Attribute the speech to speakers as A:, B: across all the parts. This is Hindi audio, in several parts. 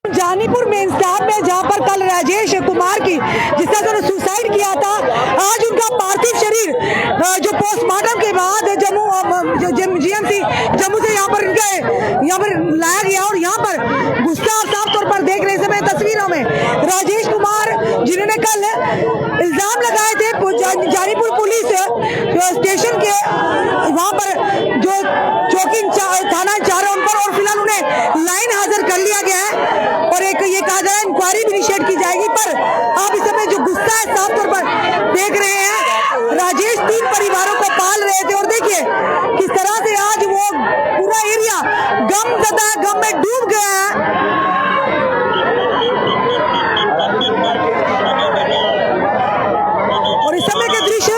A: जानीपुर मेन स्टॉप में जहां पर कल राजेश कुमार की जिसने सुसाइड किया था, आज उनका पार्थिव शरीर जो पोस्टमार्टम के बाद जीएमसी जम्मू से यहाँ पर लाया गया। और यहाँ पर गुस्सा साफ तौर पर देख रहे समय तस्वीरों में राजेश कुमार जिन्होंने कल इल्जाम लगाए थे जानीपुर पुलिस स्टेशन के वहां पर जो चौकी थाना इंचार्ज उन पर, और फिलहाल उन्हें लाइन हाजिर कर लिया गया है और एक ये कहा जा रहा है इंक्वायरी भी इनिशिएट की जाएगी। पर आप इस समय जो गुस्सा है साफ तौर पर देख रहे हैं। राजेश 3 परिवारों को पाल रहे थे और देखिए किस तरह से आज वो पूरा एरिया गम में डूब गया है। और इस समय के दृश्य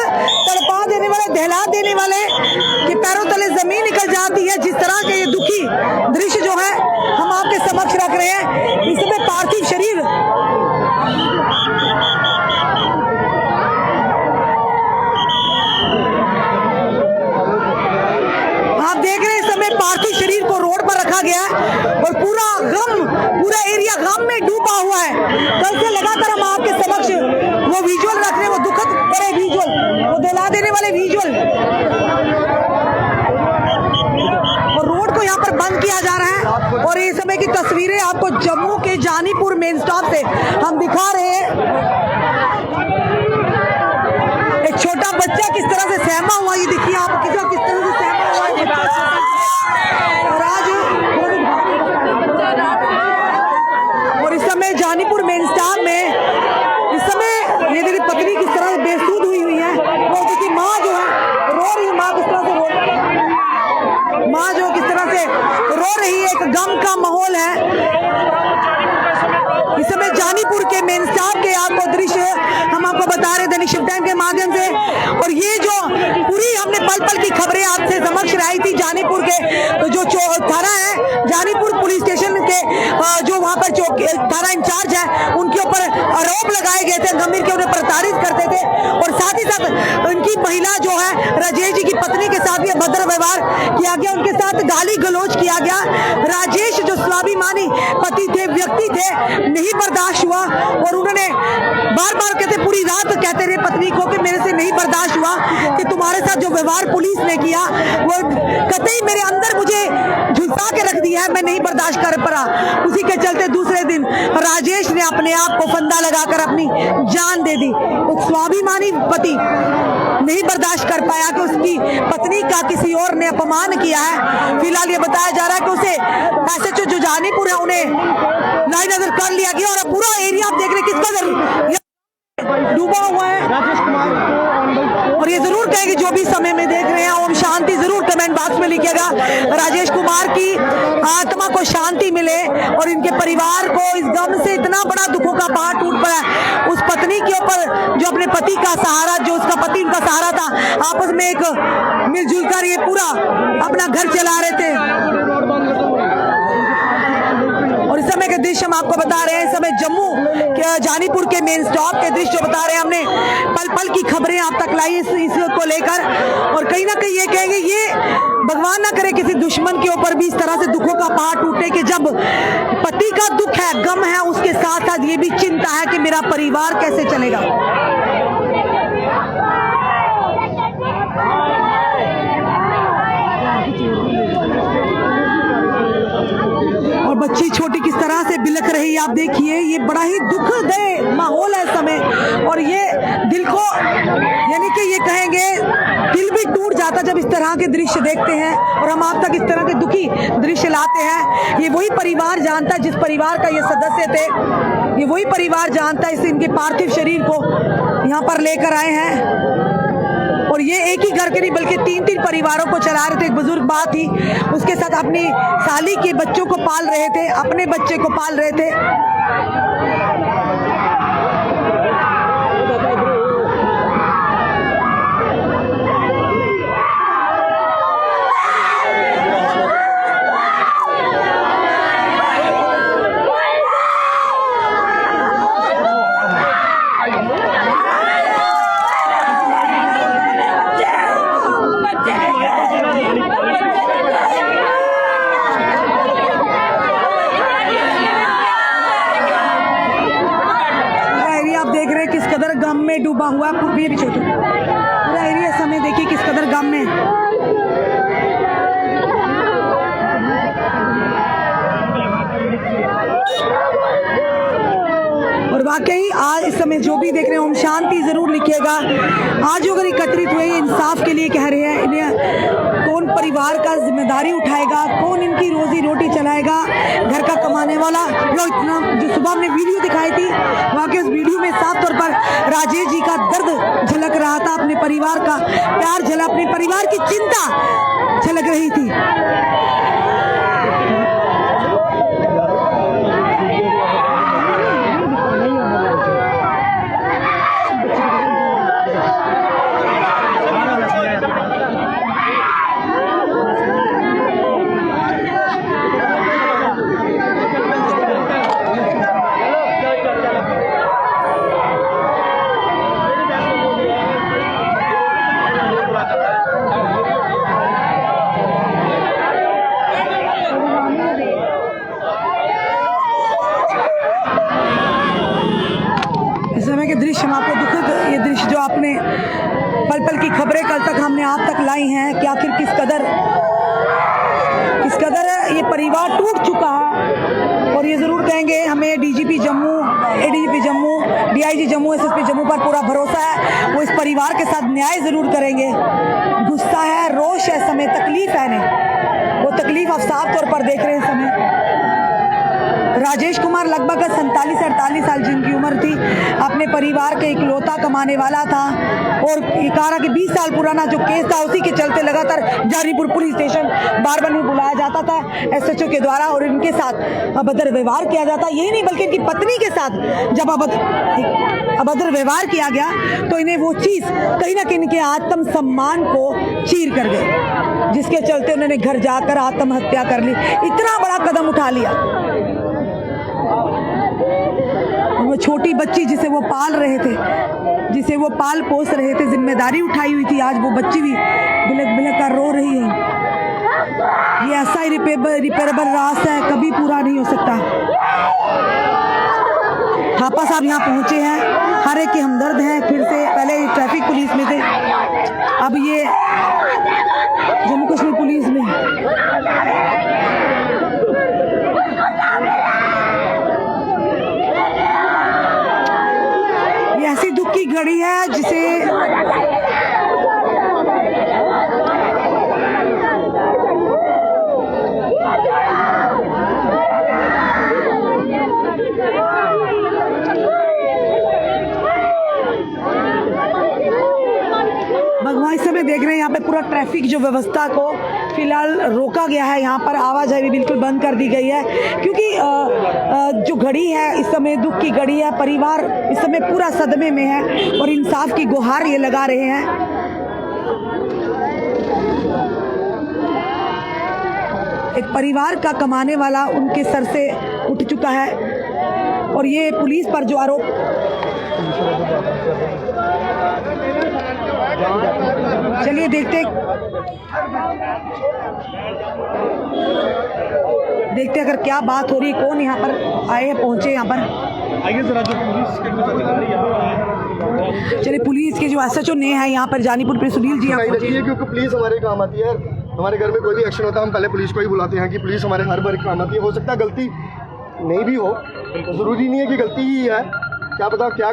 A: तड़पा देने वाले, दहला देने वाले कि पैरों तले जमीन निकल जाती है। जिस तरह के ये दुखी दृश्य जो है हम आपके समक्ष रख रहे हैं। इस समय पार्थिव शरीर आप देख रहे हैं, इस समय पार्थिव शरीर को रोड पर रखा गया है और पूरा एरिया गम में डूबा हुआ है। कल से लगातार हम आपके समक्ष वो विजुअल रख रहे हैं, वो दुखद बड़े विजुअल, वो दिला देने वाले विजुअल। और रोड को यहाँ पर बंद किया जा रहा है और ये समय की तस्वीरें आपको जम्मू के जानीपुर मेन स्टॉप से हम दिखा रहे हैं। एक छोटा बच्चा किस तरह से सहमा हुआ, ये देखिए आप किस तरह से सहमा हुआ है बच्चा। और आज और इस समय जानीपुर मेन स्टॉप में इस समय ये देखिए पत्नी किस तरह से बेसुध हुई है। वो देखिए माँ जो है रो रही है, माँ किस तरह से रो रही है। एक गम का माहौल है इस समय जानीपुर के मेन स्टॉप के। आपको दृश्य हम आपको बता रहे दैनिक शिव टाइम के माध्यम से। और ये जो पूरी हमने पल पल की खबरें आपसे समक्ष लाई थी जानीपुर के जो थाना है, जानीपुर पुलिस स्टेशन के जो वहां पर थाना इंचार्ज है, उनके ऊपर आरोप लगाए गए थे गंभीर के, उन्हें प्रताड़ित करते थे। और साथ ही साथ उनकी महिला जो है राजेश जी की पत्नी के साथ भी अभद्र व्यवहार किया गया, उनके साथ गाली गलौज किया गया। राजेश जो स्वाभिमानी पति थे, व्यक्ति थे, नहीं बर्दाश्त हुआ और उन्होंने बार बार पूरी रात कहते रहे पत्नी को कि मेरे से नहीं बर्दाश्त हुआ कि तुम्हारे साथ जो व्यवहार पुलिस ने किया वो कतई मेरे अंदर मुझे झुलसा के रख दिया है, मैं नहीं बर्दाश्त कर पा। उसी के चलते दूसरे दिन राजेश ने अपने आप को फंदा लगाकर अपनी जान दे दी। एक स्वाभिमानी पति नहीं बर्दाश्त कर पाया कि उसकी पत्नी का किसी और ने अपमान किया है। फिलहाल ये बताया जा रहा है कि उसे एसएचओ जो जानीपुर है उन्हें लाइन नजर कर लिया गया और पूरा एरिया आप देख रहे किसका डूबा हुआ है। राजेश कुमार और ये जरूर कहेंगे जो भी समय में देख रहे हैं ओम शांति जरूर कमेंट बॉक्स में लिखिएगा। राजेश कुमार की आत्मा को शांति मिले और इनके परिवार को इस गम से इतना बड़ा दुखों का पहाड़ टूट पड़ा है उस पत्नी के ऊपर जो अपने पति का सहारा, जो उसका पति उनका सहारा था, आपस में एक मिलजुल कर ये पूरा अपना घर चला रहे थे। और इस समय के दृश्य हम आपको बता रहे हैं, इस समय जम्मू के जानीपुर के मेन स्टॉप के दृश्य बता रहे हैं। हमने पल पल की खबरें आप तक लाई इसको लेकर और कहीं ना कहीं ये कहेंगे ये भगवान ना करे किसी दुश्मन के ऊपर भी इस तरह से दुखों का पहाड़ टूटे कि जब पति का दुख है, गम है, उसके साथ साथ ये भी चिंता है कि मेरा परिवार कैसे चलेगा। और बच्ची छोटी किस तरह से बिलख रही है आप देखिए, ये बड़ा ही दुखद माहौल है इस समय। और ये दिल को यानी कि ये कहेंगे दिल भी टूट जाता जब इस तरह के दृश्य देखते हैं और हम आप तक इस तरह के दुखी दृश्य लाते हैं। ये वही परिवार जानता है जिस परिवार का ये सदस्य थे, ये वही परिवार जानता है इस इनके पार्थिव शरीर को यहाँ पर लेकर आए हैं। और ये एक ही घर के नहीं बल्कि 3-3 परिवारों को चला रहे थे। एक बुजुर्ग बात थी, उसके साथ अपनी साली के बच्चों को पाल रहे थे, अपने बच्चे को पाल रहे थे। सुबह हुआ पूरे भी छोटे पूरा एरिया समय देखिए किस कदर गम में। और वाकई आज इस समय जो भी देख रहे हैं ओम शांति जरूर लिखिएगा। आज जो अगर एकत्रित हुए इंसाफ के लिए कह रहे हैं, इन्हें कौन परिवार का जिम्मेदारी उठाएगा, कौन इनकी रोजी रोटी चलाएगा, घर का कमाने वाला। जो इतना जो सुबह हमने वीडियो दिखाई थी, वाकई उस वीडियो में साफ तौर पर राजेश जी का दर्द झलक रहा था, अपने परिवार का प्यार झलक, अपने परिवार की चिंता झलक रही थी। दृश्य हम आपको दुखद, ये दृश्य जो आपने पल पल की खबरें कल तक हमने आप तक लाई हैं कि आखिर किस कदर ये परिवार टूट चुका है। और ये जरूर कहेंगे हमें DGP Jammu, ADGP Jammu, DIG Jammu, SSP Jammu पर पूरा भरोसा है, वो इस परिवार के साथ न्याय जरूर करेंगे। गुस्सा है, रोष है, समय तकलीफ है, नहीं वो तकलीफ आप साफ तौर पर देख रहे हैं। समय राजेश कुमार लगभग 47 से 48 साल जिनकी उम्र थी, अपने परिवार के इकलौता कमाने वाला था। और ये कहा कि 20 साल पुराना जो केस था उसी के चलते लगातार जानीपुर पुलिस स्टेशन बार बार बुलाया जाता था एसएचओ के द्वारा, और इनके साथ अभद्र व्यवहार किया जाता। यही नहीं बल्कि इनकी पत्नी के साथ जब अभद्र व्यवहार किया गया तो इन्हें वो चीज कहीं ना कहीं इनके आत्म सम्मान को चीर कर गई, जिसके चलते उन्होंने घर जाकर आत्महत्या कर ली। इतना बड़ा कदम उठा लिया। वो छोटी बच्ची जिसे वो पाल रहे थे, जिसे वो पाल पोस रहे थे, जिम्मेदारी उठाई हुई थी, आज वो बच्ची भी बिलक बिलक कर रो रही है। ये ऐसा इरिपेरेबल रास है, कभी पूरा नहीं हो सकता। थापा साहब यहाँ पहुंचे हैं, हर एक के हमदर्द हैं। फिर से पहले ट्रैफिक पुलिस में थे, अब ये जम्मू कश्मीर पुलिस में। ये ऐसी दुख की घड़ी है जिसे भगवान इस समय देख रहे हैं यहाँ पे पूरा ट्रैफिक जो व्यवस्था को फिलहाल रोका गया है। यहाँ पर आवाजाही भी बिल्कुल बंद कर दी गई है, क्योंकि जो घड़ी है इस समय दुख की घड़ी है। परिवार इस समय पूरा सदमे में है और इंसाफ की गुहार ये लगा रहे हैं। एक परिवार का कमाने वाला उनके सर से उठ चुका है, और ये पुलिस पर जो आरोप चलिए देखते अगर क्या बात हो रही है, कौन यहाँ पर आए पहुंचे यहाँ पर। आइए जरा जो पुलिस के कुछ अधिकारी, चलिए पुलिस के जो एसएचओ ने है यहाँ पर जानीपुर पे सुनील जी
B: क्योंकि पुलिस हमारे काम आती है। हमारे घर में कोई भी एक्शन होता है हम पहले पुलिस को ही बुलाते हैं कि पुलिस हमारे हर बार काम आती है। हो सकता है गलती नहीं भी हो, तो ज़रूरी नहीं है कि गलती ही है, क्या पता क्या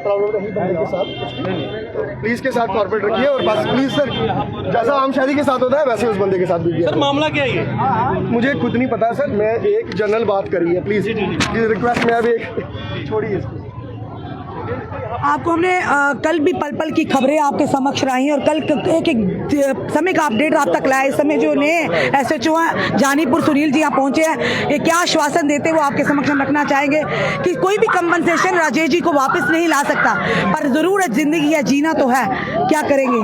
B: प्रॉब्लम रही बंदे के साथ। पुलिस के साथ कॉर्पोरेट रखिए और बस पुलिस सर जैसा आम शहरी के साथ होता है वैसे उस बंदे के साथ भी।
C: सर मामला क्या है?
B: मुझे खुद नहीं पता सर, मैं एक जनरल बात करी है, प्लीज़ रिक्वेस्ट में। अभी एक छोड़िए इसको।
A: आपको हमने कल भी पल पल की खबरें आपके समक्ष लाई और कल एक समय का अपडेट आप तक लाया। इस समय जो नए एसएचओ जानीपुर सुनील जी यहाँ पहुंचे हैं, ये क्या आश्वासन देते वो आपके समक्ष हम रखना चाहेंगे कि कोई भी कंपनसेशन राजेश जी को वापस नहीं ला सकता, पर जरूर जिंदगी है, जीना तो है, क्या करेंगे।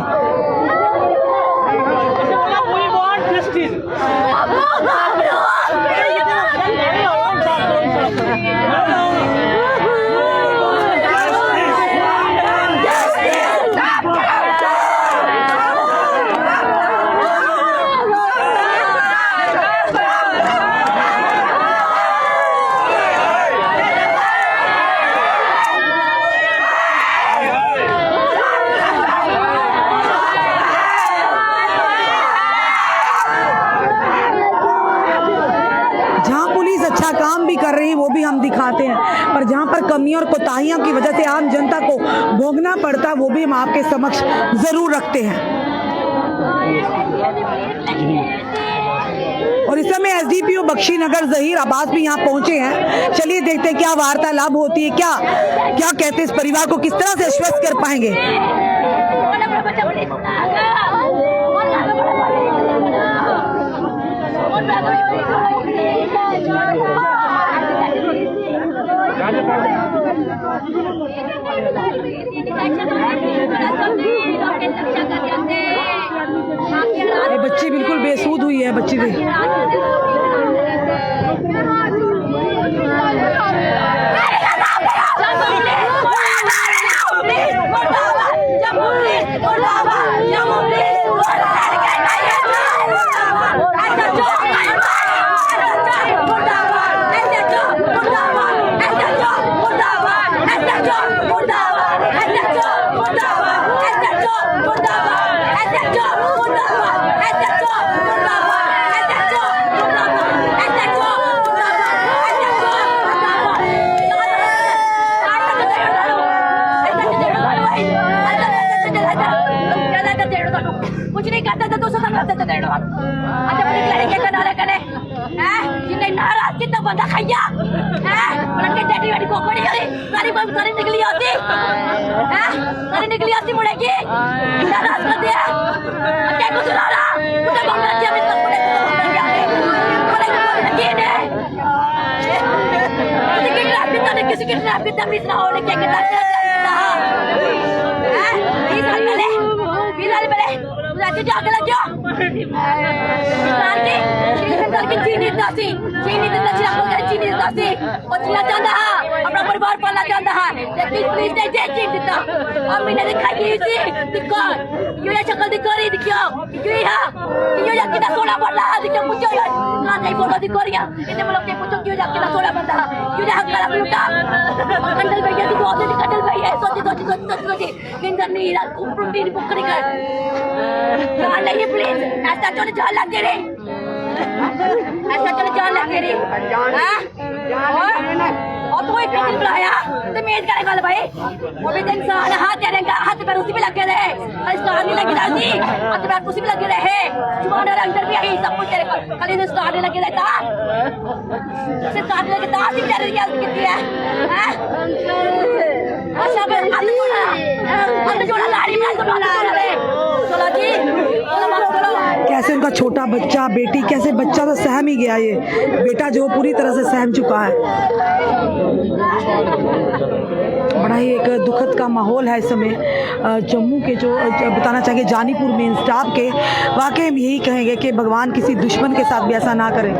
A: भी हम दिखाते हैं, पर जहाँ पर कमियों और कोताहियों की वजह से आम जनता को भोगना पड़ता है वो भी हम आपके समक्ष ज़रूर रखते हैं। और इस समय एसडीपीओ बख्शीनगर ज़हीर अब्बास भी यहाँ पहुंचे हैं। चलिए देखते हैं क्या वार्तालाप होती है, क्या क्या कहते हैं, इस परिवार को किस तरह से आश्वस्त कर पाएंगे। ये बच्ची बिल्कुल बेसुध हुई है, बच्ची भी।
C: कुछ नहीं करता था 200 साल करते थे देने वाला अच्छा मुझे लड़के का नारा करे हैं जिन्हें नाराज कितना बंदा खाया हैं लड़के डैडी वाली कोकड़ी वाली सारी बात सारी निकली आती हैं सारी निकली आती मुड़ेगी नाराज कर दिया क्या कुछ नारा मुझे बंदा दिया मैं सब मुड़ेगी किसी की ट्रैप की तमीज ना होने के कितना हैं ये साल पहले मुझे जाके लग गया की चीनी दासी चीनी दासी और जीना चाहता है अपना परिवार पालना चाहता है लेकिन पुलिस ने जेल चीन देता और मैंने दिखा कि इसी दिक्कत ये शक्ल दिखा रही दिखियो ये है ये कितना सोना पड़ रहा है दिखो पूछो यार कहां नहीं बोलो दिखो रिया इतने लोग के पूछो क्यों कितना सोना पड़ रहा क्यों हक करा लूटा कंडल भैया की बहुत कंडल भैया सोची किंगर नहीं रात ऊपर तीन पकड़ी कर जान नहीं प्लीज ऐसा तो जान लग दे रे ऐसा तो जान लग दे रे और तो एक दिन बुलाया तो मेज करे कल भाई वो भी दिन सारा हाथ पैर उसी पे लगे रहे स्टार नहीं लगी रहती हाथ पैर उसी पे लगे रहे जुबान अंदर भी आई सब कुछ तेरे कल इधर स्टार नहीं लगे रहता से स्टार लगे था आती तेरे क्या कितनी है अच्छा मैं हाथ जोड़ा लाड़ी में तो डाला रे चलो जी
A: कैसे उनका छोटा बच्चा बेटी कैसे बच्चा तो सहम ही गया, ये बेटा जो पूरी तरह से सहम चुका है। बड़ा ही एक दुखद का माहौल है इस समय जम्मू के जो बताना चाहेंगे जानीपुर में इंस्टाफ के वाकई में यही कहेंगे कि भगवान किसी दुश्मन के साथ भी ऐसा ना करे।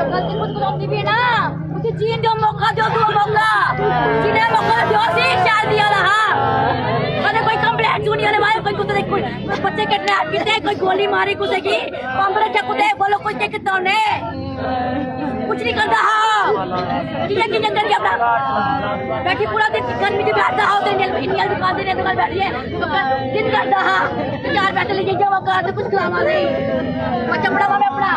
C: चीन जो मौका जो तू मौका चीने मौका जो सी चार दिया रहा मैंने कोई कंप्लेंट सुनी है भाई कोई कुछ कोई बच्चे के ट्रैप किते कोई गोली मारी कुछ की पंपरा चकुते बोलो कोई के कितना ने कुछ नहीं करता हां किया की जंगल के अपना बैठी पूरा दिन घर में बैठता हो तो इंडियन दुकान दे दुकान बैठिए दिन करता हां तो चार बैठे ले जाओ कर कुछ खिलावा नहीं बच्चा बड़ा में अपना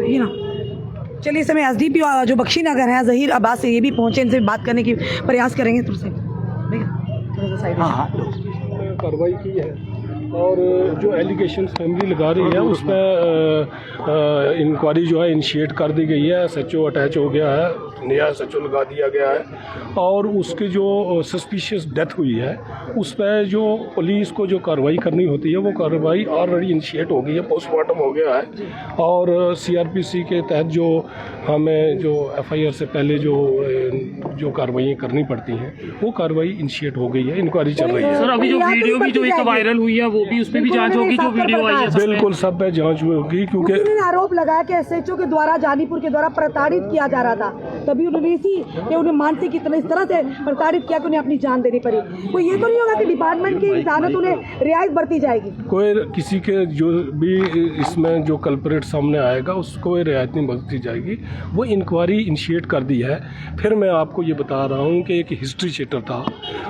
A: ये ना चलिए इस समय एसडीपी जो बख्शीनगर है ज़हीर अब्बास से ये भी पहुंचे, इनसे बात करने की प्रयास करेंगे तुमसे।
D: कार्रवाई की है और जो एलिगेशन फैमिली लगा रही है उस पर इंक्वायरी जो है इनिशिएट कर दी गई है। एसएचओ अटैच हो गया है, नया एसएचओ लगा दिया गया है और उसकी जो सस्पिशियस डेथ हुई है उस पर जो पुलिस को जो कार्रवाई करनी होती है वो कार्रवाई ऑलरेडी इनिशिएट हो गई है, पोस्टमार्टम हो गया है और सीआरपीसी के तहत जो हमें जो एफआईआर से पहले जो कार्रवाई करनी पड़ती हैं वो कार्रवाई इनिशिएट हो गई है, इंक्वायरी चल रही है।
E: सर अभी जो वीडियो भी जो एक वायरल हुई है वो भी उस पर भी जांच होगी, जो वीडियो आई है
D: बिल्कुल सब पे जांच होगी क्योंकि
A: आरोप लगाया कि एसएचओ के द्वारा जानीपुर के द्वारा प्रताड़ित किया जा रहा था, तभी उन्होंने कि उन्हें मानसिक इस तरह से प्रताड़ित किया कि उन्हें अपनी जान देनी पड़ी। कोई ये तो नहीं होगा कि डिपार्टमेंट की इंसानियत उन्हें रियायत बरती जाएगी?
D: कोई किसी के जो भी इसमें जो कल्परेट सामने आएगा उसको रियायत नहीं बरती जाएगी। वो इंक्वायरी इनिशिएट कर दी है। फिर मैं आपको ये बता रहा हूँ कि एक हिस्ट्री शीटर था।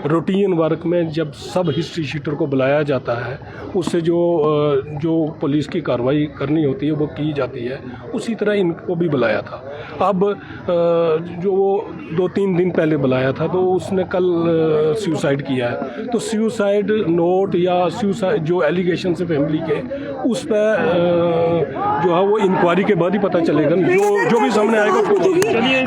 D: रूटीन वर्क में जब सब हिस्ट्री शीटर को बुलाया जाता है उससे जो पुलिस की कार्रवाई करनी होती है वो की जाती है, उसी तरह इनको भी बुलाया था। अब जो वो 2-3 दिन पहले बुलाया था तो उसने कल सुसाइड किया है। तो सुसाइड नोट या सुसाइड जो एलिगेशन से फैमिली के उस पर जो है वो इंक्वायरी के बाद ही पता चलेगा। जो भी सामने आएगा।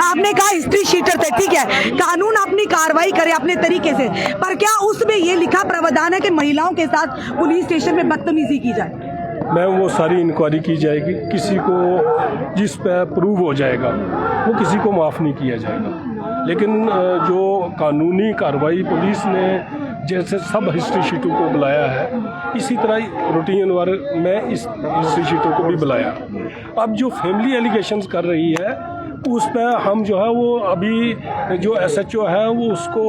A: आपने कहा हिस्ट्री शीटर थे, ठीक है, कानून अपनी कार्रवाई करे अपने तरीके से, पर क्या उसमें ये लिखा प्रावधान है कि महिलाओं के साथ पुलिस स्टेशन में बदतमीजी की जाए?
D: मैम वो सारी इंक्वायरी की जाएगी। किसी को जिस पे प्रूव हो जाएगा वो किसी को माफ़ नहीं किया जाएगा। लेकिन जो कानूनी कार्रवाई पुलिस ने जैसे सब हिस्ट्री शीटर को बुलाया है इसी तरह रूटीन वर्क में इस हिस्ट्री शीटर को भी बुलाया। अब जो फैमिली एलिगेशंस कर रही है उस पर हम जो है वो अभी जो SHO है वो उसको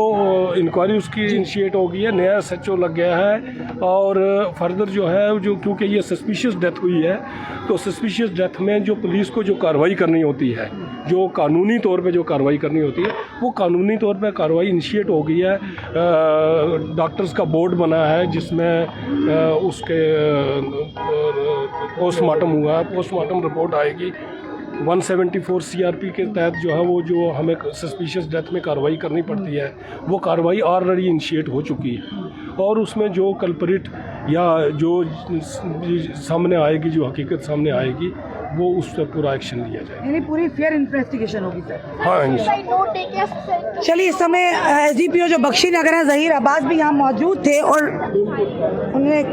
D: इंक्वायरी उसकी इनिशिएट हो गई है। नया SHO लग गया है और फर्दर जो है जो क्योंकि ये सस्पिशियस डेथ हुई है तो सस्पिशियस डेथ में जो पुलिस को जो कार्रवाई करनी होती है, जो कानूनी तौर पे जो कार्रवाई करनी होती है वो कानूनी तौर पे कार्रवाई इनिशिएट हो गई है। डॉक्टर्स का बोर्ड बना है जिसमें उसके पोस्टमार्टम हुआ है। पोस्टमार्टम रिपोर्ट आएगी। 174 CRP के तहत जो है वो जो हमें सस्पिशियस डेथ में कार्रवाई करनी पड़ती है वो कार्रवाई ऑलरेडी इनिशिएट हो चुकी है और उसमें जो कल्परेट या जो सामने आएगी, जो हकीकत सामने आएगी वो उस पर पूरा एक्शन लिया जाएगा।
A: यानी पूरी फेयर इन्वेस्टिगेशन होगी सर?
D: हाँ।
A: चलिए, इस समय SDPO जो बख्शीनगर है ज़हीर अब्बास भी यहाँ मौजूद थे और उन्होंने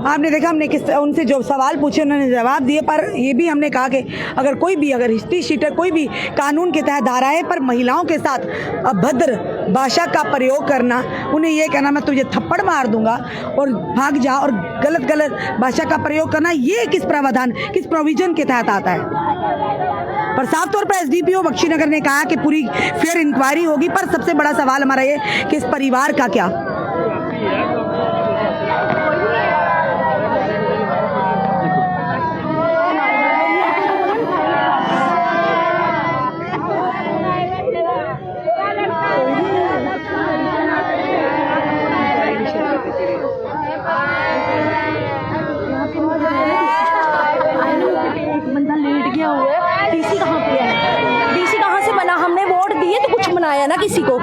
A: आपने देखा हमने उनसे जो सवाल पूछे उन्होंने जवाब दिए, पर ये भी हमने कहा कि अगर हिस्ट्री शीटर कोई भी कानून के तहत धाराएं पर महिलाओं के साथ अभद्र भाषा का प्रयोग करना, उन्हें ये कहना मैं तुझे थप्पड़ मार दूंगा और भाग जा, और गलत भाषा का प्रयोग करना, ये किस प्रावधान किस प्रोविजन के तहत आता है? पर साफ तौर पर SDPO बख्शीनगर ने कहा कि पूरी फेयर इंक्वायरी होगी। पर सबसे बड़ा सवाल हमारा ये कि इस परिवार का क्या?
C: बनाया ना किसी को,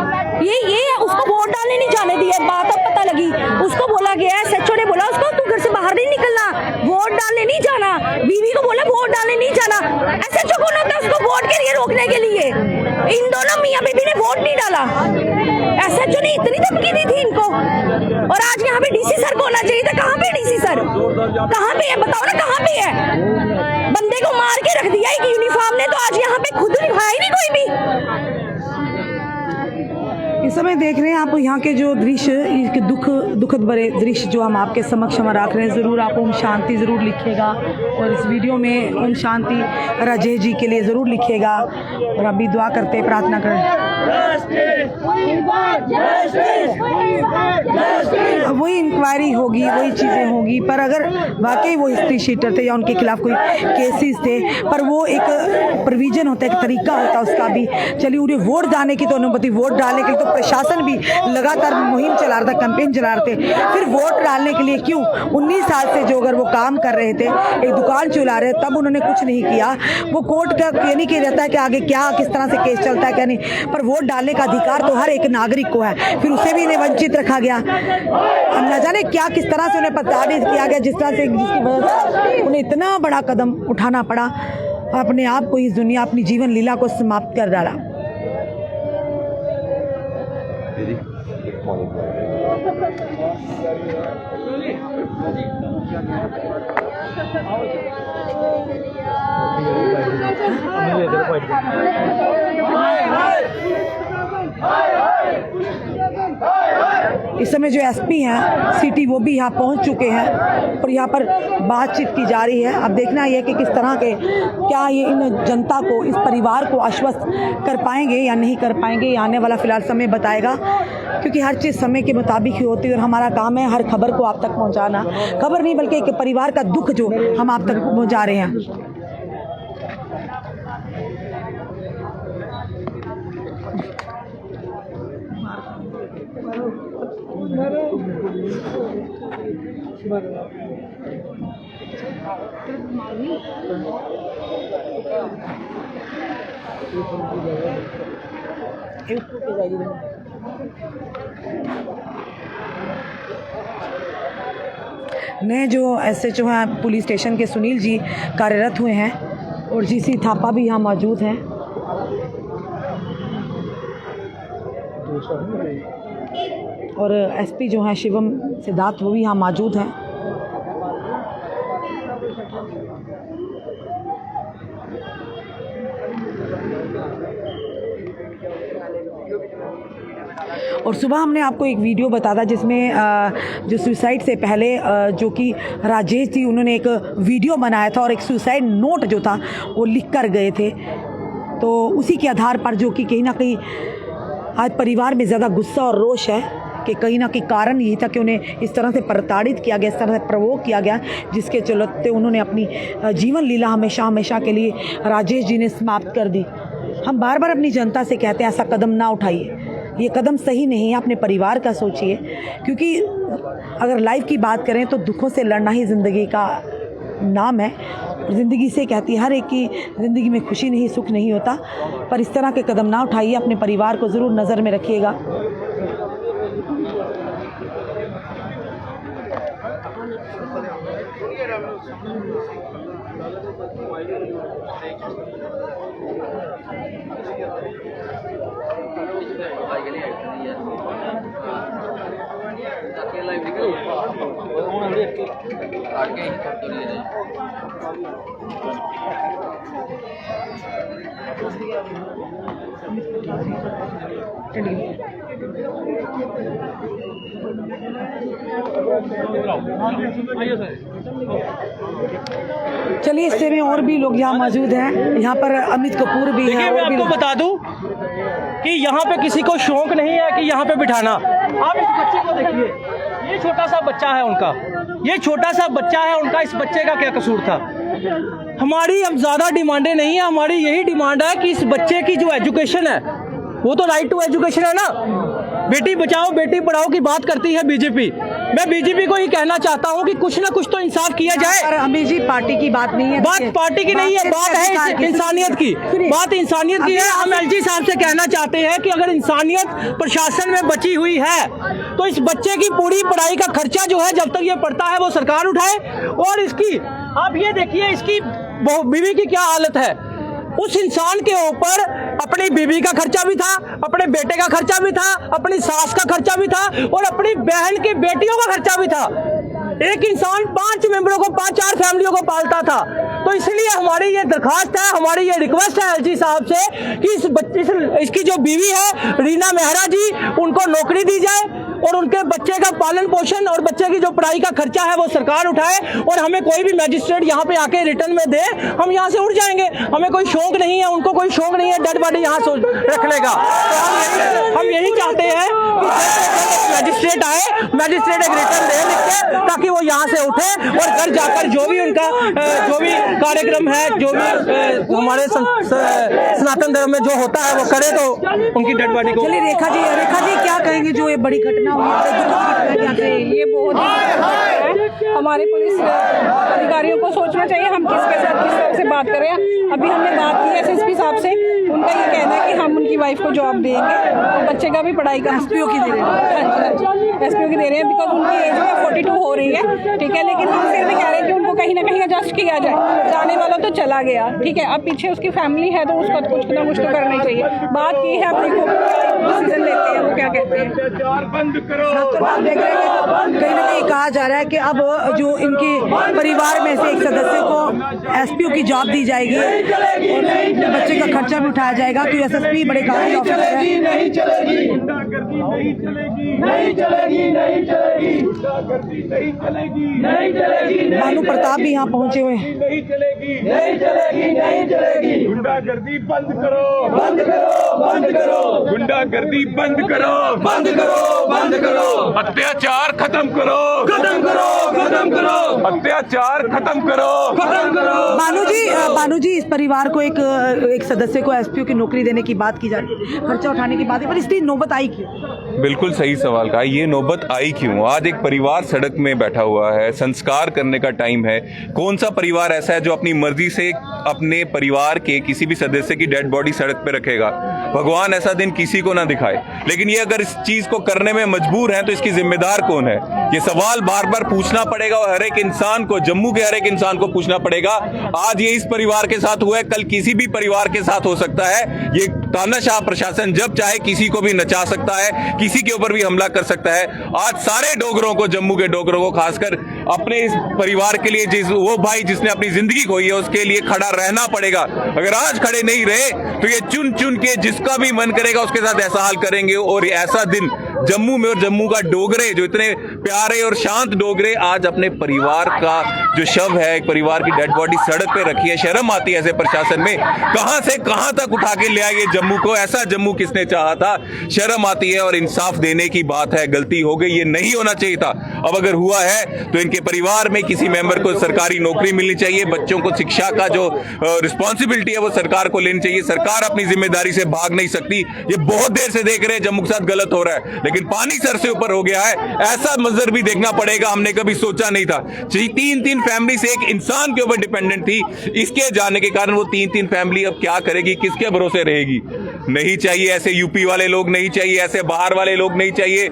C: ये उसको वोट डालने नहीं जाने दिया। बात अब पता लगी, उसको बोला गया है, SHO ने बोला उसको तू घर से बाहर नहीं निकलना, वोट डालने नहीं जाना। बीवी को बोला वोट डालने नहीं जाना। SHO कौन होता है उसको वोट के लिए रोकने के लिए? इन दोनों मियां बीबी ने वोट नहीं डाला। SHO ने इतनी धमकी दी थी इनको, और आज यहाँ पे DC सर को होना चाहिए था। कहाँ पे DC सर? कहाँ पे है बताओ ना, कहाँ पे है? बंदे को मार के रख दिया एक यूनिफॉर्म ने, तो आज यहाँ पे खुद निभाया ही नहीं कोई भी।
A: इस समय देख रहे हैं आप यहाँ के जो दृश्य, दुखद भरे दृश्य जो हम आपके समक्ष हम रख रहे हैं। ज़रूर आप ओम शांति ज़रूर लिखिएगा और इस वीडियो में ओम शांति राजेश जी के लिए ज़रूर लिखिएगा और अभी दुआ करते प्रार्थना करें। वही इंक्वायरी होगी, वही चीज़ें होगी, पर अगर वाकई वो हिस्ट्री शीटर थे या उनके खिलाफ कोई केसेस थे, पर वो एक प्रोविजन होता है, एक तरीका होता है उसका भी। चलिए, उन्हें वोट डालने की तो अनुमति, वोट डालने के लिए तो प्रशासन भी लगातार मुहिम चला रहा था, कैंपेन चला रहे थे। फिर वोट डालने के लिए क्यों 19 साल से जो अगर वो काम कर रहे थे, एक दुकान चला रहे, तब उन्होंने कुछ नहीं किया। वो कोर्ट का ये नहीं किया जाता है कि आगे क्या किस तरह से केस चलता है क्या नहीं, पर वोट डालने का अधिकार तो हर एक नागरिक को है। फिर उसे भी इन्हें वंचित रखा गया। हम न जाने क्या किस तरह से उन्हें प्रताड़ित किया गया, जिस तरह से जिसकी वजह से उन्हें इतना बड़ा कदम उठाना पड़ा, अपने आप को, इस दुनिया, अपनी जीवन लीला को समाप्त कर डाला। इस समय जो एसपी हैं सिटी वो भी यहाँ पहुँच चुके हैं और यहाँ पर बातचीत की जा रही है। अब देखना यह है कि किस तरह के क्या ये इन जनता को, इस परिवार को आश्वस्त कर पाएंगे या नहीं कर पाएंगे, ये आने वाला फिलहाल समय बताएगा, क्योंकि हर चीज़ समय के मुताबिक ही होती है और हमारा काम है हर खबर को आप तक पहुँचाना। खबर नहीं बल्कि एक परिवार का दुख जो हम आप तक पहुँचा रहे हैं। नए जो एसएचओ हैं पुलिस स्टेशन के सुनील जी कार्यरत हुए हैं और जीसी थापा भी यहाँ मौजूद हैं। और एसपी जो हैं शिवम सिद्धार्थ वो भी यहाँ मौजूद हैं। और सुबह हमने आपको एक वीडियो बताया था जिसमें जो सुसाइड से पहले जो कि राजेश जी उन्होंने एक वीडियो बनाया था और एक सुसाइड नोट जो था वो लिख कर गए थे। तो उसी के आधार पर जो कि कहीं ना कहीं आज परिवार में ज़्यादा गुस्सा और रोष है कि कहीं ना कहीं कारण यही था कि उन्हें इस तरह से प्रताड़ित किया गया, इस तरह से प्रवोक किया गया, जिसके चलते उन्होंने अपनी जीवन लीला हमेशा के लिए राजेश जी ने समाप्त कर दी। हम बार बार अपनी जनता से कहते हैं ऐसा कदम ना उठाइए, ये कदम सही नहीं है, अपने परिवार का सोचिए, क्योंकि अगर लाइफ की बात करें तो दुखों से लड़ना ही ज़िंदगी का नाम है। ज़िंदगी से कहती है हर एक की ज़िंदगी में खुशी नहीं, सुख नहीं होता, पर इस तरह के कदम ना उठाइए, अपने परिवार को ज़रूर नज़र में रखिएगा। चलिए इससे में और भी लोग यहाँ मौजूद हैं। यहाँ पर अमित कपूर भी है।
F: मैं आपको बता दूं कि यहाँ पे किसी को शौक नहीं है कि यहाँ पे बिठाना। आप इस बच्चे को देखिए, ये छोटा सा बच्चा है उनका, ये छोटा सा बच्चा है उनका, इस बच्चे का क्या कसूर था? हमारी अब ज्यादा डिमांडें नहीं है, हमारी यही डिमांड है कि इस बच्चे की जो एजुकेशन है, वो तो राइट टू एजुकेशन है ना। बेटी बचाओ बेटी पढ़ाओ की बात करती है बीजेपी। मैं बीजेपी को ही कहना चाहता हूं कि कुछ ना कुछ तो इंसाफ किया जाए।
A: पर अमीर जी पार्टी की बात नहीं है,
F: बात पार्टी की नहीं है, बात है इंसानियत की, बात इंसानियत की है। हम एलजी साहब से कहना चाहते हैं कि अगर इंसानियत प्रशासन में बची हुई है तो इस बच्चे की पूरी पढ़ाई का खर्चा जो है जब तक ये पढ़ता है वो सरकार उठाए। और इसकी आप ये देखिए, इसकी बीवी की क्या हालत है। उस इंसान के ऊपर अपनी बीवी का खर्चा भी था, अपने बेटे का खर्चा भी था, अपनी सास का खर्चा भी था और अपनी बहन की बेटियों का खर्चा भी था। एक इंसान 5 मेंबरों को, 5-4 फैमिलियों को पालता था। तो इसलिए हमारी ये दरखास्त है, हमारी ये रिक्वेस्ट है एलजी साहब से कि इसकी जो बीवी है रीना मेहरा जी, उनको नौकरी दी जाए और उनके बच्चे का पालन पोषण और बच्चे की जो पढ़ाई का खर्चा है वो सरकार उठाए और हमें कोई भी मैजिस्ट्रेट यहाँ पे आके रिटर्न में दे, हम यहाँ से उठ जाएंगे। हमें कोई शौक नहीं है, उनको कोई शौक नहीं है डेड बॉडी यहाँ रखने का। तो हम यही चाहते हैं कि मैजिस्ट्रेट आए, मैजिस्ट्रेट एक रिटर्न दे लिख के, ताकि वो यहाँ से उठे और घर जाकर जो भी उनका जो भी कार्यक्रम है, जो भी हमारे सनातन धर्म में जो होता है वो करे, तो उनकी डेड बॉडी को।
A: चलिए रेखा जी क्या कहेंगे जो ये बड़ी घटना हुई है?
G: ये बहुत ही हमारे पुलिस अधिकारियों को सोचना चाहिए हम किसके साथ किस तरह से बात करें। अभी हमने बात की एसएसपी साहब से, उनका ये कहना है कि हम उनकी वाइफ को जॉब देंगे और बच्चे का भी पढ़ाई का
A: एसपीओ की दे रहे हैं,
G: एसपीओ की दे रहे हैं, बिकॉज उनकी एज में 42 हो रही है, ठीक है। लेकिन हम फिर भी कह रहे हैं कि उनको कहीं ना कहीं एडजस्ट किया जाए। जाने वाला तो चला गया, ठीक है, अब पीछे उसकी फैमिली है तो उसका कुछ ना कुछ तो करना चाहिए। बात की है, अब देखो डिसीजन लेते हैं वो क्या कहते हैं।
A: देख रहे हैं कहीं ना कहीं कहा जा रहा है कि अब जो इनके परिवार में से एक सदस्य को एसपीओ की जॉब दी जाएगी और बच्चे का खर्चा भी उठाया जाएगा। तो एसएसपी बड़े काबिल ऑफिसर है।
H: नहीं चलेगी, गुंडागर्दी नहीं चलेगी, नहीं चलेगी, नहीं चलेगी, गुंडागर्दी नहीं चलेगी, नहीं चलेगी।
A: भानु प्रताप भी यहाँ पहुंचे हुए हैं।
H: नहीं चलेगी, नहीं चलेगी, नहीं चलेगी। गुंडागर्दी बंद करो, बंद करो, बंद करो। गुंडागर्दी बंद करो, बंद करो, बंद करो। अत्याचार खत्म करो, खत्म करो, खत्म करो। अत्याचार खत्म करो, खत्म करो।
A: भानु जी इस परिवार को एक सदस्य को एसपीओ की नौकरी देने की बात की जा रही है, खर्चा उठाने की बात है, पर इसकी नौबत आई क्यों?
I: बिल्कुल सही सवाल कहा। ये नौबत आई क्यों? आज एक परिवार सड़क में बैठा हुआ है, संस्कार करने का टाइम है। कौन सा परिवार ऐसा है जो अपनी मर्जी से अपने परिवार के किसी भी सदस्य की डेड बॉडी सड़क पे रखेगा? भगवान ऐसा दिन किसी को ना दिखाए। लेकिन ये अगर इस चीज को करने में मजबूर हैं तो इसकी जिम्मेदार कौन है? ये सवाल बार बार पूछना पड़ेगा और हर एक इंसान को, जम्मू के हर एक इंसान को पूछना पड़ेगा। आज ये इस परिवार के साथ हुआ है, कल किसी भी परिवार के साथ हो सकता है। ये तानाशाह प्रशासन जब चाहे किसी को भी नचा सकता है, किसी के ऊपर भी हमला कर सकता है। आज सारे डोगरों को, जम्मू के डोगरों को खासकर अपने इस परिवार के लिए, वो भाई जिसने अपनी जिंदगी खोई है उसके लिए खड़ा रहना पड़ेगा। अगर आज खड़े नहीं रहे तो ये चुन चुन के जिसका भी मन करेगा उसके साथ ऐसा हाल करेंगे। और ऐसा दिन जम्मू में, और जम्मू का डोगरे जो इतने प्यारे और शांत डोगरे आज अपने परिवार का जो शव है, एक परिवार की डेड बॉडी सड़क पे रखी है। शर्म आती है ऐसे प्रशासन में। कहां से कहां तक उठा के ले आएंगे जम्मू को? ऐसा जम्मू किसने चाहा था? शर्म आती है और इंसाफ देने की बात है। गलती हो गई, ये नहीं होना चाहिए था। अब अगर हुआ है तो इनके परिवार में किसी मेंबर को सरकारी नौकरी मिलनी चाहिए। बच्चों को शिक्षा का जो रिस्पॉन्सिबिलिटी है वो सरकार को लेनी चाहिए। सरकार अपनी जिम्मेदारी से भाग नहीं सकती। ये बहुत देर से देख रहे हैं जम्मू के साथ गलत हो रहा है, लेकिन पानी सर से ऊपर हो गया है। ऐसा मंजर भी देखना पड़ेगा, हमने कभी सोचा नहीं था। तीन फैमिली से एक इंसान के ऊपर डिपेंडेंट थी। इसके जाने के कारण वो तीन फैमिली अब क्या करेगी, किसके भरोसे रहेगी? नहीं चाहिए ऐसे यूपी वाले लोग, नहीं चाहिए ऐसे बाहर वाले लोग, नहीं चाहिए।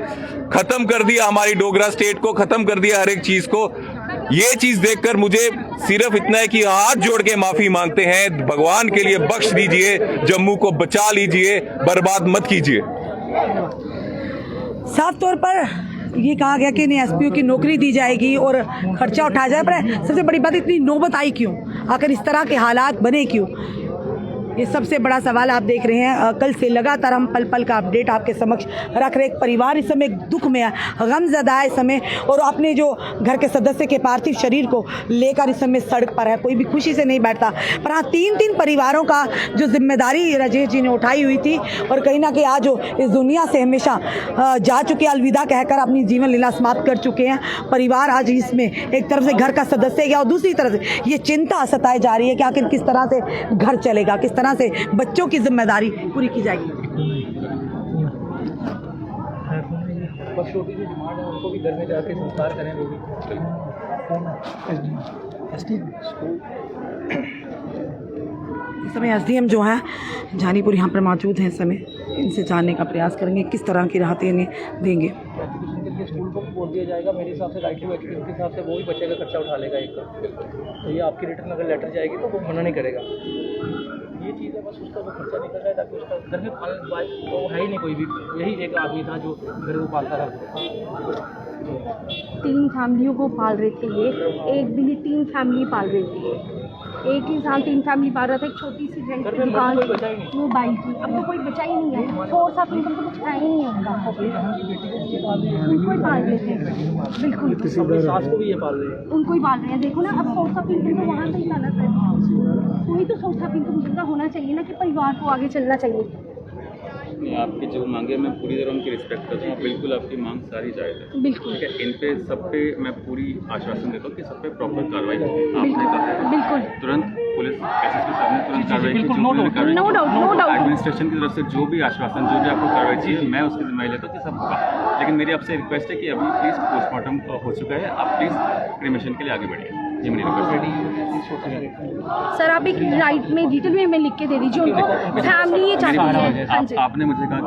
I: खत्म कर दिया हमारी डोगरा स्टेट को, खत्म कर दिया हर एक चीज को। ये चीज देखकर मुझे सिर्फ इतना है कि हाथ जोड़ के माफी मांगते हैं। भगवान के लिए बख्श दीजिए, जम्मू को बचा लीजिए, बर्बाद मत कीजिए।
A: साफ तौर पर ये कहा गया कि इन्हें एसपीओ की नौकरी दी जाएगी और खर्चा उठाया जाए, पर सबसे बड़ी बात इतनी नौबत आई क्यों? आखिर इस तरह के हालात बने क्यों? ये सबसे बड़ा सवाल आप देख रहे हैं। कल से लगातार हम पल पल का अपडेट आपके समक्ष रख रहे। एक परिवार इस समय दुख में है, गमज़दा है इस समय, और अपने जो घर के सदस्य के पार्थिव शरीर को लेकर इस समय सड़क पर है। कोई भी खुशी से नहीं बैठता। पर हाँ, तीन परिवारों का जो जिम्मेदारी राजेश जी ने उठाई हुई थी, और कहीं ना कहीं आज जो इस दुनिया से हमेशा जा चुके, अलविदा कहकर अपनी जीवन लीला समाप्त कर चुके हैं। परिवार आज इसमें एक तरफ से घर का सदस्य गया और दूसरी तरफ से ये चिंता सताई जा रही है कि आखिर किस तरह से घर चलेगा, किस तरह से बच्चों की जिम्मेदारी पूरी की जाएगी।
F: बस छोटी सी डिमांड है, उनको भी घर में जाके संस्कार करें वो भी।
A: इस समय एसडीएम जो है जानीपुर यहाँ पर मौजूद हैं। इस समय इनसे जानने का प्रयास करेंगे किस तरह की राहतें इन्हें देंगे।
F: एजुकेशन के लिए स्कूल को भी बोल दिया जाएगा। मेरे हिसाब से राइट टू एजुकेशन के हिसाब से वो भी बच्चे का खर्चा उठा लेगा एक का। तो ये आपकी रिटर्न अगर लेटर जाएगी तो वो मना नहीं करेगा। ये चीज़ है, बस उसका वो खर्चा निकल जाए ताकि उसका घर में तो है ही नहीं कोई भी। यही एक आदमी था जो घर को पालता था।
J: 3 फैमिलियों को पाल रहे थे ये, एक दिन ही 3 फैमिली पाल रही थी। एक इंसान 3 फैमिली पाल रहा था। एक छोटी सी रेंट की दुकान वो बाई की। अब तो कोई बचा ही नहीं है। 4-7 इनकम तो कुछ है ही नहीं उनका। उनको ही पाल रहे थे, बिल्कुल
F: सास को भी ये पाल रहे हैं,
J: उनको ही पाल रहे हैं। देखो ना, अब 4-7 इनकम तो वहाँ से ही लाना चाहिए। कोई तो 4-7 इनकम जितना होना चाहिए ना कि परिवार को आगे चलना चाहिए।
K: आपकी जो मांगे मैं पूरी तरह उनकी रिस्पेक्ट करता हूँ। बिल्कुल आपकी मांग सारी जायज़ है।
J: बिल्कुल
K: ठीक है। इन पे सब पे मैं पूरी आश्वासन देता हूँ कि सब पे प्रॉपर कार्रवाई होगी। आपने कहा
J: बिल्कुल
K: तुरंत पुलिस एसएसपी के सामने तुरंत कार्रवाई की।
J: नो डाउट
K: एडमिनिस्ट्रेशन की तरफ से जो भी आश्वासन, जो भी आपको कार्रवाई चाहिए, मैं उसकी जिम्मेदारी लेता हूँ कि सब होगा। लेकिन मेरी आपसे रिक्वेस्ट है कि अभी प्लीज़ पोस्टमार्टम हो चुका है, आप प्लीज़ क्रिमेशन के लिए आगे बढ़िए। ये मेरी रिक्वेस्ट है।
J: सर, आप एक राइट में डिटेल में लिख के दे दीजिए उनको। फैमिली ये चाहती है। हाँ जी,
K: आपने मुझे कहा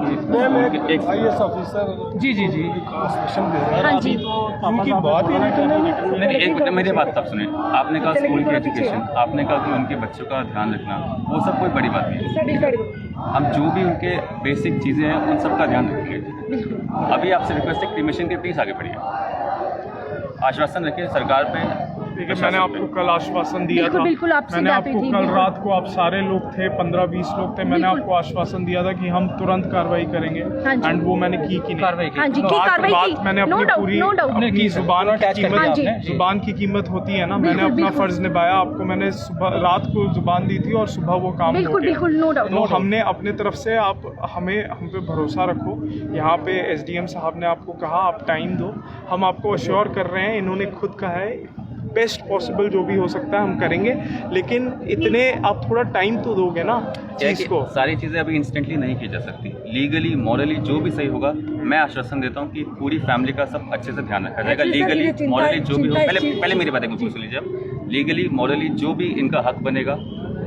K: कि एक
D: आईएएस ऑफिसर
F: जी
D: सेशन दे रहे हैं।
J: हाँ जी,
D: उनकी बात ही
K: नहीं, एक मिनट मेरी बात तब सुने। आपने कहा स्कूल की एजुकेशन, आपने कहा कि उनके बच्चों का ध्यान रखना, वो सब कोई बड़ी बात नहीं है। हम जो भी उनके बेसिक चीज़ें हैं उन सब का ध्यान रखेंगे। अभी आपसे रिक्वेस्ट है क्रीमेशन के प्लीज़ आगे बढ़िए, आश्वासन रखिए सरकार पे।
L: देखिए मैंने आपको कल आश्वासन दिया था, मैंने आपको कल रात को, आप सारे लोग थे 15-20 लोग थे, मैंने आपको आश्वासन दिया था कि हम तुरंत कार्रवाई करेंगे एंड वो मैंने की कि नहीं। तो आज बात मैंने अपनी पूरी अपनी जुबान की कीमत होती है ना, मैंने अपना फर्ज निभाया। आपको मैंने सुबह रात को जुबान दी थी और सुबह वो काम हो गया। तो हमने अपने तरफ से, आप हम पे भरोसा रखो। यहाँ पे SDM साहब ने आपको कहा आप टाइम दो, हम आपको अश्योर कर रहे हैं, इन्होंने खुद कहा है बेस्ट पॉसिबल जो भी हो सकता है हम करेंगे, लेकिन इतने आप थोड़ा टाइम तो दोगे ना चीज़ को।
K: सारी चीज़ें अभी इंस्टेंटली नहीं की जा सकती, लीगली मॉरली जो भी सही होगा, मैं आश्वासन देता हूँ कि पूरी फैमिली का सब अच्छे से ध्यान रखा जाएगा। लीगली मॉरली जो भी हो, पहले मेरी बातें बिल्कुल सुन लीजिए आप। लीगली मॉरली जो भी इनका हक बनेगा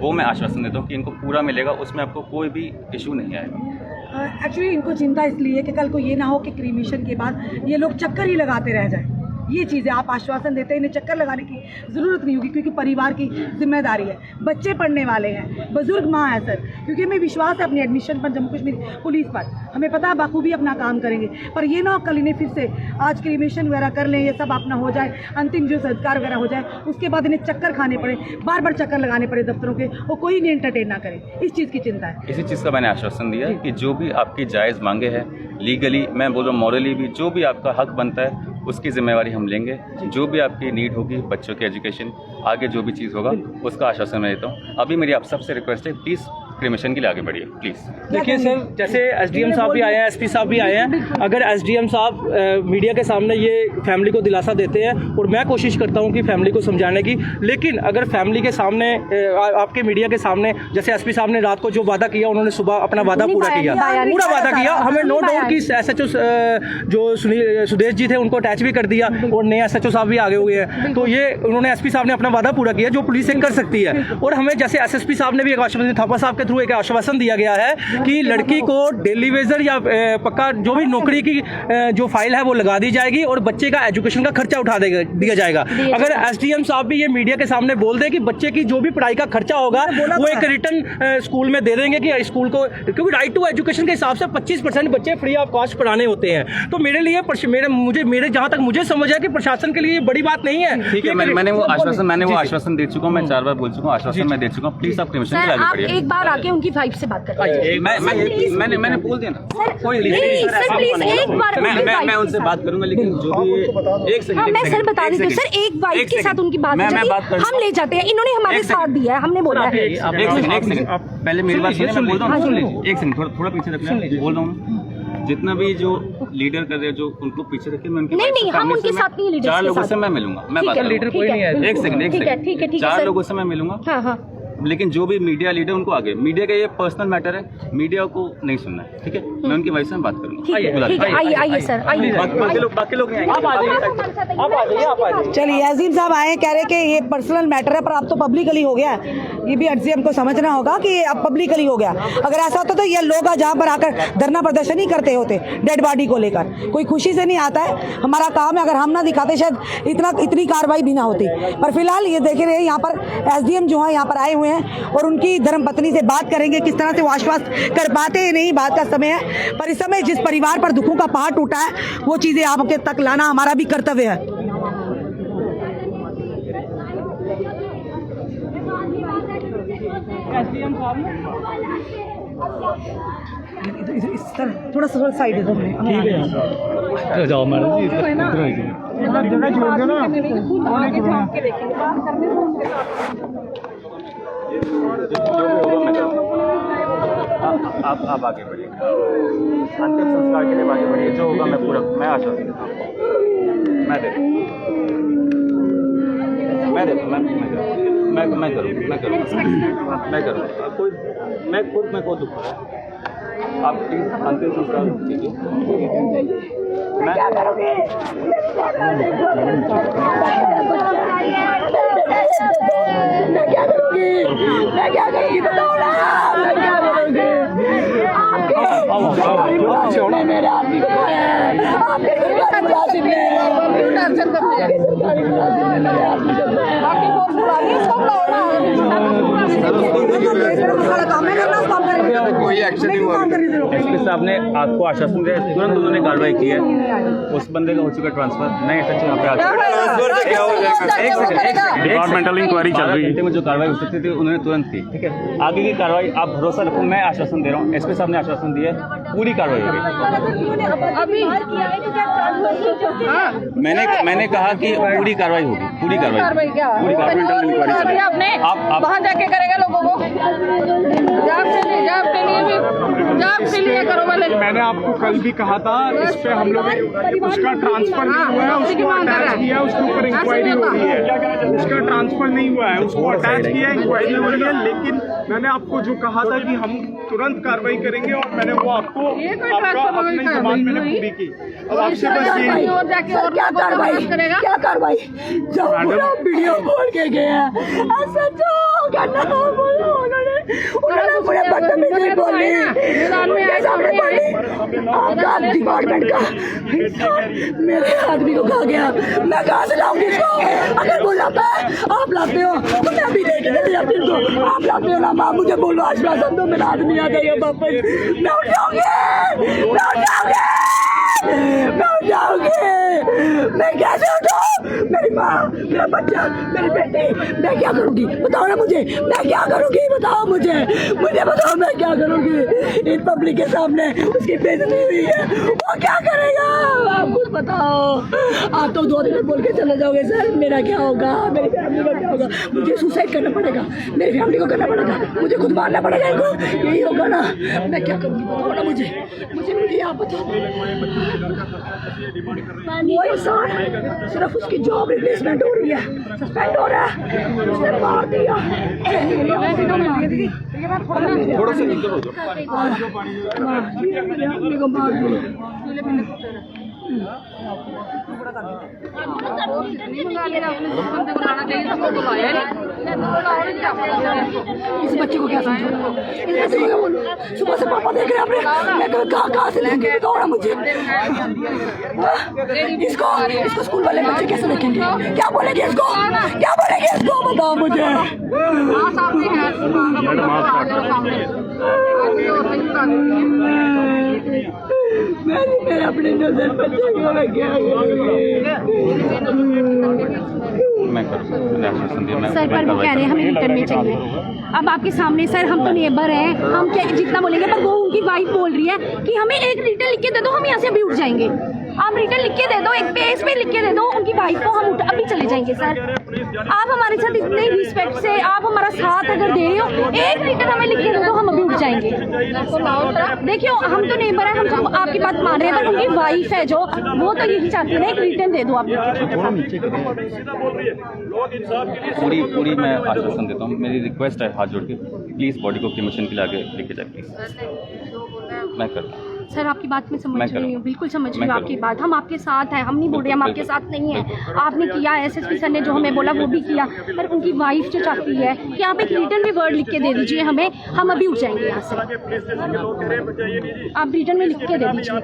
K: वो मैं आश्वासन देता हूँ कि इनको पूरा मिलेगा, उसमें आपको कोई भी इशू नहीं आएगा।
A: एक्चुअली इनको चिंता इसलिए कि कल को ये ना हो कि क्रीमेशन के बाद ये लोग चक्कर ही लगाते रह जाए। ये चीज़ें आप आश्वासन देते हैं, इन्हें चक्कर लगाने की ज़रूरत नहीं होगी, क्योंकि परिवार की जिम्मेदारी है, बच्चे पढ़ने वाले हैं, बुजुर्ग माँ है सर। क्योंकि हमें विश्वास है अपनी एडमिशन पर, जम्मू कश्मीर पुलिस पर, हमें पता है बाखूबी अपना काम करेंगे। पर ये ना कल इन्हें फिर से आज क्रीमेशन वगैरह कर लें, ये सब अपना हो जाए, अंतिम जो संस्कार वगैरह हो जाए, उसके बाद इन्हें चक्कर खाने पड़े, बार बार चक्कर लगाने पड़े दफ्तरों के, और कोई इन्हें एंटरटेन ना करे। इस चीज़ की चिंता है।
K: इसी चीज़ का मैंने आश्वासन दिया कि जो भी आपकी जायज़ मांगे हैं, लीगली मैं बोल रहा हूँ, मॉरली भी जो भी आपका हक बनता है उसकी जिम्मेवारी हम लेंगे। जो भी आपकी नीड होगी, बच्चों की एजुकेशन, आगे जो भी चीज़ होगा उसका आश्वासन मैं देता हूँ। अभी मेरी आप सबसे रिक्वेस्ट है, प्लीज़ क्रीमेशन के लिए आगे बढ़िए प्लीज़।
F: देखिए सर, जैसे SDM साहब भी आए हैं, SP साहब भी आए हैं, अगर SDM साहब मीडिया के सामने ये फैमिली को दिलासा देते हैं, और मैं कोशिश करता हूँ कि फैमिली को समझाने की, लेकिन अगर फैमिली के सामने आपके मीडिया के सामने, जैसे SP साहब ने रात को जो वादा किया, उन्होंने सुबह अपना वादा पूरा किया, पूरा वादा किया। हमें नो डाउट कि SHO जो सुदेश जी थे उनको अटैच भी कर दिया, और नए SHO साहब भी आगे हुए हैं, तो ये उन्होंने SP साहब ने अपना वादा पूरा किया जो पुलिस कर सकती है। और हमें जैसे SSP साहब ने भी एक आश्वासन, थापा साहब के थ्रू एक आश्वासन दिया गया है कि लड़की को डेली वेजर या पक्का जो भी नौकरी की जो फाइल है वो लगा दी जाएगी, और बच्चे का एजुकेशन का खर्चा उठा दिया जाएगा। अगर SDM साहब भी ये मीडिया के सामने बोल दे कि बच्चे की जो भी पढ़ाई का खर्चा होगा वो एक रिटर्न स्कूल में दे देंगे कि स्कूल को, क्योंकि राइट टू एजुकेशन के हिसाब से 25% बच्चे फ्री ऑफ कॉस्ट पढ़ाने होते हैं। तो मेरे लिए मेरे जहाँ तक मुझे समझ है कि प्रशासन के लिए बड़ी बात नहीं है।
K: ठीक है, मैंने वो आश्वासन दे चुका हूँ, मैं 4 बार बोल चुका हूँ, आश्वासन मैं दे चुका हूँ। प्लीज आप क्रीमेशन के लिए आगे बढ़िए।
J: एक बार आके उनकी वाइफ से बात करिए।
K: मैंने बोल दिया ना, कोई मैं उनसे बात करूंगा, लेकिन जो भी एक सेकंड
J: मैं सर बता देती हूँ सर, एक वाइफ के साथ उनकी बात हम ले जाते हैं, इन्होंने हमारे साथ दिया है, हमने बोला है।
K: एक सेकंड पहले मेरी बात सुनिए, मैं बोल रहा हूँ, एक सेकंड थोड़ा पीछे रखना, बोल रहा हूँ। जितना भी जो लीडर कर रहे हैं, जो उनको पीछे रखे, मैं उनके
J: नहीं हम उनके साथ नहीं, लीडर
K: 4 लोगों से मैं मिलूंगा, मैं बात
J: लीडर कोई नहीं है।
K: एक सेकंड
J: ठीक है
K: 4 लोगों से मैं मिलूंगा।
J: हाँ,
K: लेकिन जो भी मीडिया लीडर उनको आगे, मीडिया का ये पर्सनल मैटर है, मीडिया को नहीं सुनना है, ठीक है। मैं उनकी वाइफ से बात करूंगा।
J: आइए सर, आइए।
K: बाकी लोग नहीं आएंगे।
A: चलिए अजीम साहब आए, कह रहे कि ये पर्सनल मैटर है, पर अब तो पब्लिकली हो गया है। ये भी SDM को समझना होगा कि अब पब्लिकली हो गया। अगर ऐसा होता तो ये लोग जहाँ पर आकर धरना प्रदर्शन ही करते होते डेड बॉडी को लेकर, कोई खुशी से नहीं आता है। हमारा काम है, अगर हम ना दिखाते शायद इतनी कार्रवाई भी ना होती। पर फिलहाल ये देख रहे हैं यहाँ पर SDM जो है यहाँ पर आए हुए हैं, और उनकी धर्मपत्नी से बात करेंगे किस तरह से वो आश्वस्त कर पाते हैं। नहीं, बात का समय है, पर इस समय जिस परिवार पर दुखों का पहाड़ टूटा है वो चीज़ें आपके तक लाना हमारा भी कर्तव्य है। थोड़ा साइड है,
D: जाओ मैडम जी,
K: आप आगे बढ़िए, अंतिम संस्कार के लिए आगे बढ़िए, जो होगा मैं आश्वासन देता हूँ, मैं खुद दुख रहा है। आप प्लीज अंतिम संस्कार कीजिए।
C: मैं क्या करूँगी बताओ ना, मैं क्या करूँगी? मेरे आदमी को
A: काम है करना, काम करेंगे।
K: कोई एक्शन नहीं हुआ। एसपी साहब ने आपको आश्वासन दिया, तुरंत उन्होंने कार्रवाई की है, उस बंदे का हो चुका ट्रांसफर। मैं सच यहाँ पे
E: डिपार्टमेंटल इंक्वायरी चल रही है,
K: में जो कार्रवाई हो सकती थी उन्होंने तुरंत की। ठीक है, आगे की कार्रवाई आप भरोसा रखो, मैं आश्वासन दे रहा हूँ, एसपी साहब ने आश्वासन दिया है, पूरी कार्रवाई होगी। मैंने कहा कि पूरी कार्रवाई होगी, पूरी कार्रवाई डिपार्टमेंटल इंक्वायरी चल रही है। आप
G: वहाँ जाके करेगा लोगों को जॉब के लिए करो वाले।
L: मैंने आपको कल भी कहा था, इस पे हम लोग उसका ट्रांसफर नहीं हुआ है, उसको अटैच किया, उसके ऊपर इंक्वायरी हो रही है। उसका ट्रांसफर नहीं हुआ है, उसको अटैच किया, इंक्वायरी हो रही है। लेकिन मैंने आपको जो कहा था कि हम तुरंत कार्रवाई करेंगे, और मैंने वो आपको अपनी जबान मैंने पूरी की। अब आपसे बस ये
C: क्या कार्रवाई करेगा, क्या कार्रवाई जब पूरा वीडियो बोल के गया उन्होंने पूरे बदतमीजी बोली, उनके सामने बोली आपका डिपार्टमेंट का मेरे आदमी को कहा गया, मैं कहाँ से लाऊंगी इसको? अगर वो लाता है, आप लाते हो तो मैं भी लेके चली जाती हूँ। आप लाते हो ना, माँ मुझे बोलो आश्वासन दो, मेरा आदमी आ जाएगा वापस, मैं उठ जाऊंगी, मैं उठ जाऊंगी, मैं उठ जाऊंगी। मैं कैसे उठूं? मेरी माँ, मेरा बच्चा, मेरी बेटी, मैं क्या करूंगी बताओ ना मुझे, मैं क्या करूंगी बताओ मुझे बताओ मैं क्या करूंगी? इन पब्लिक के सामने उसकी बेइज्जती हुई है, वो क्या करेगा? आप कुछ बताओ। आप तो 2 दिन में बोल के चले जाओगे सर, मेरा क्या होगा, मेरी फैमिली का क्या होगा? मुझे सुसाइड करना पड़ेगा, मेरी फैमिली को करना पड़ेगा, मुझे खुद मारना पड़ेगा इनको, यही होगा ना? मैं क्या करूँगी बताओ ना मुझे आप बताओ। वही सर, सिर्फ उसकी जॉब रिप्लेसमेंट हो रही है, सस्पेंड हो रहा है, उसने मार दिया।
K: थोड़ा सा निकल हो
C: इस बच्चे को क्या समझो, इस बच्चे को क्या बोलूं? सुबह से पापा देख रहे हैं अपने, मैं कहाँ से लेंगे बताओ ना मुझे। इसको स्कूल वाले बच्चे कैसे देखेंगे? क्या बोलेंगे इसको, क्या बोलेंगे इसको बताओ मुझे। मैं अपने नजर बच्चे को क्या
J: सर, पर वो कह रहे हैं हमें रिटर्न में चाहिए। अब आपके सामने सर, हम तो नेबर हैं, हम क्या जितना बोलेंगे, पर वो उनकी वाइफ बोल रही है कि हमें एक रिटर्न लिख के दे दो, हम यहाँ से अभी उठ जाएंगे। आप रिटर्न लिख के दे दो, एक पेज पे लिख के दे दो उनकी वाइफ को, हम अभी चले जाएंगे। सर, आप हमारे साथ इतने रिस्पेक्ट से आप हमारा साथ अगर दे रहे हो, एक रिटर्न हमें लिख के दे दो, हम अभी उठ जाएंगे। देखियो, हम तो नेबर हैं, हम तो आपकी बात मान रहे हैं, पर उनकी वाइफ है जो, वो तो यही चाहती है ना, एक रिटर्न दे दो आप।
K: पूरी मैं आश्वासन देता हूँ, मेरी रिक्वेस्ट है हाथ जोड़ के, प्लीज़ बॉडी को क्रीमेशन के लिए आगे लेके जाए प्लीज़। मैं करूँ
J: सर, आपकी बात मैं समझ रही हूँ, बिल्कुल समझ रही हूँ आपकी बात। हम आपके साथ हैं, हम नहीं बोल रहे हम आपके साथ नहीं हैं। आपने किया, एसएसपी सर ने जो हमें बोला वो भी किया, पर उनकी वाइफ जो चाहती है कि आप एक रिटर्न में वर्ड लिख के दे दीजिए हमें, हम अभी उठ जाएंगे यहाँ से। आप रिटर्न में लिख के दे दीजिए,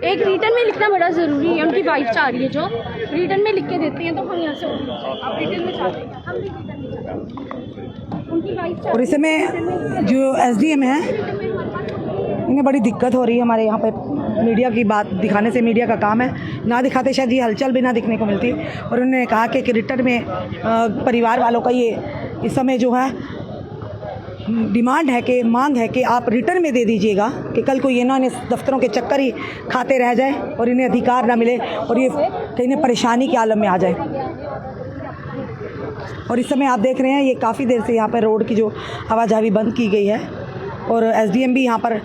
J: एक रिटर्न में लिखना बड़ा ज़रूरी है। उनकी वाइफ चाह रही है, जो रिटर्न में लिख के देते हैं तो हम यहाँ से आप रिटर्न में चाहते हैं, हम रिटर्न में चाहते हैं, उनकी वाइफ।
A: और इस समय जो एसडीएम है, इन्हें बड़ी दिक्कत हो रही है हमारे यहाँ पे मीडिया की बात दिखाने से। मीडिया का काम है, ना दिखाते शायद ये हलचल भी ना दिखने को मिलती। और उन्होंने कहा कि रिटर्न में परिवार वालों का ये इस समय जो है डिमांड है कि मांग है कि आप रिटर्न में दे दीजिएगा, कि कल को ये ना इन्हें दफ्तरों के चक्कर ही खाते रह जाए और इन्हें अधिकार ना मिले और ये कहीं ना परेशानी के आलम में आ जाए। और इस समय आप देख रहे हैं ये काफ़ी देर से यहाँ पर रोड की जो आवाजाही बंद की गई है और एसडीएम भी यहाँ पर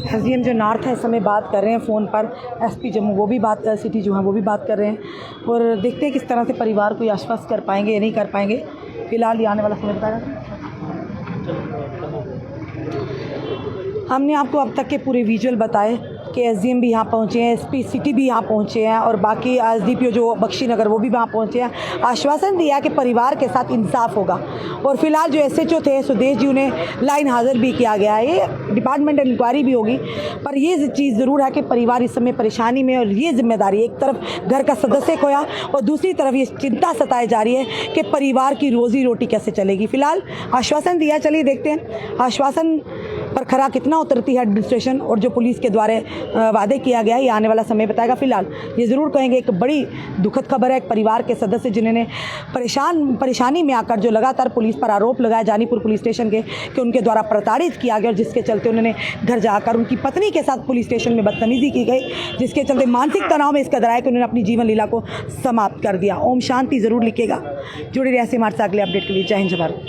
A: एसडीएम जो नॉर्थ है इस समय बात कर रहे हैं फ़ोन पर, एसपी जम्मू वो भी बात सिटी जो है वो भी बात कर रहे हैं। और देखते हैं किस तरह से परिवार को आश्वस्त कर पाएंगे या नहीं कर पाएंगे, फिलहाल ये आने वाला समय बताएगा। हमने आपको अब तक के पूरे विजुअल बताए कि एसडीएम भी यहाँ पहुँचे हैं, एसपी सिटी भी यहाँ पहुँचे हैं और बाकी एसडीपीओ जो बख्शीनगर वो भी वहाँ पहुँचे हैं। आश्वासन दिया कि परिवार के साथ इंसाफ होगा और फिलहाल जो एसएचओ थे सुदेश जी उन्हें लाइन हाजिर भी किया गया है। ये डिपार्टमेंटल इंक्वायरी भी होगी, पर ये चीज़ ज़रूर है कि परिवार इस समय परेशानी में और ये जिम्मेदारी एक तरफ घर का सदस्य खोया और दूसरी तरफ ये चिंता सताई जा रही है कि परिवार की रोज़ी रोटी कैसे चलेगी। फिलहाल आश्वासन दिया, चलिए देखते हैं आश्वासन पर खरा कितना उतरती है एडमिनिस्ट्रेशन और जो पुलिस के द्वारा वादे किया गया है, ये आने वाला समय बताएगा। फिलहाल ये ज़रूर कहेंगे एक बड़ी दुखद खबर है, एक परिवार के सदस्य जिन्होंने परेशानी में आकर जो लगातार पुलिस पर आरोप लगाया जानीपुर पुलिस स्टेशन के कि उनके द्वारा प्रताड़ित किया गया और जिसके चलते उन्होंने घर जाकर उनकी पत्नी के साथ पुलिस स्टेशन में बदतमीजी की गई, जिसके चलते मानसिक तनाव में इसका दराया कि उन्होंने अपनी जीवन लीला को समाप्त कर दिया। ओम शांति ज़रूर लिखेगा। जुड़े रहिए हमारे साथ अगले अपडेट के लिए। जय हिंद, जय भारत।